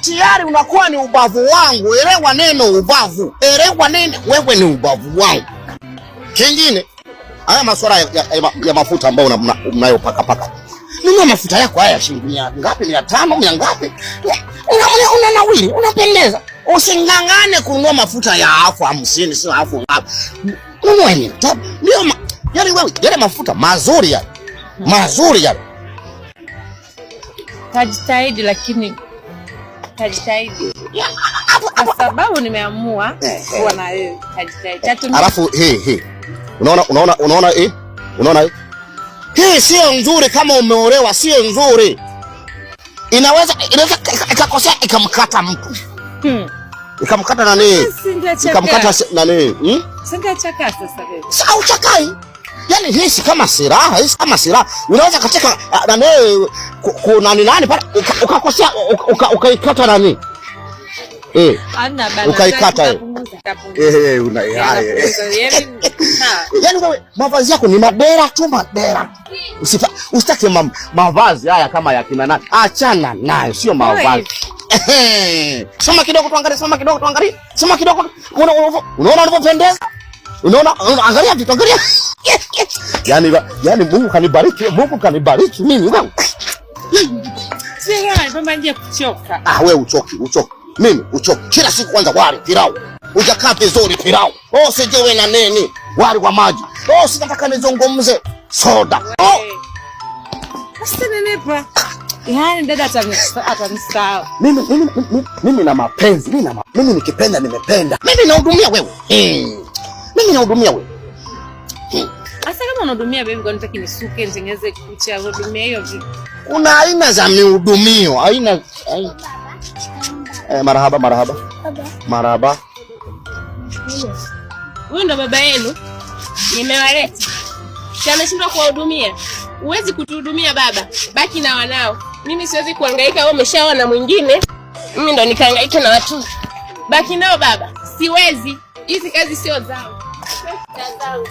tayari unakuwa ni ubavu wangu. Elewa neno ubavu. Elewa neno wewe ni ubavu wangu. Kingine, haya masuala ya mafuta ambayo mnayopaka paka. Nunua mafuta yako haya shilingi ngapi? 500 ngapi? Unanawili, unapendeza. Usingangane kununua mafuta ya 50, sio 1000 ngapi. Nunua nini? Ndio yani wewe, yale mafuta mazuri yale. Mazuri yale. Tajitahidi lakini tajitahidi. Kwa sababu nimeamua kuwa na wewe. Tajitahidi. Alafu Unaona hii sio nzuri. Kama umeolewa sio nzuri. Inaweza ikakosea ikamkata mtu. Ikamkata nani? Ikamkata nani? Singechaka sasa wewe. Sasa uchakai. Yaani hii si kama silaha, hii kama silaha. Unaweza katika nani nani pale ukakosea ukaikata nani? Ana bana. Ukaikata yaani wewe mavazi yako ni madera tu madera. Usitake mavazi haya kama ya kina nani. Achana nayo, sio mavazi. Soma kidogo tuangalie, soma kidogo tuangalie. Soma kidogo. Unaona unavyopendeza? Unaona angalia vitu angalia. Yaani Mungu kanibariki mimi wewe. Sio kwamba nje kuchoka. Wewe uchoki. Mimi uchoki. Kila siku kwanza wali pilau. Hujakaa vizuri pilau. Sijewe na nini? Wali wa maji. Sitataka nizungumze soda. Sasa nenepa. Yaani dada atanisahau. Mimi na mapenzi. Mimi nikipenda nimependa. Mimi nahudumia wewe. Mimi nahudumia wewe. Asa kama unahudumia baby, kwa nini unataka nisuke nitengeneze kucha unahudumia hiyo vipi? Kuna aina za mihudumio, aina marahaba. Huyu ndo baba yenu. Nimewaleta. Ameshindwa kuwahudumia. Huwezi kutuhudumia baba. Baki na wanao. Mimi siwezi kuhangaika, wewe umeshaoa na mwingine. Mimi ndo nikahangaika na watu. Baki nao baba. Siwezi. Hizi kazi sio zao. Sio zangu.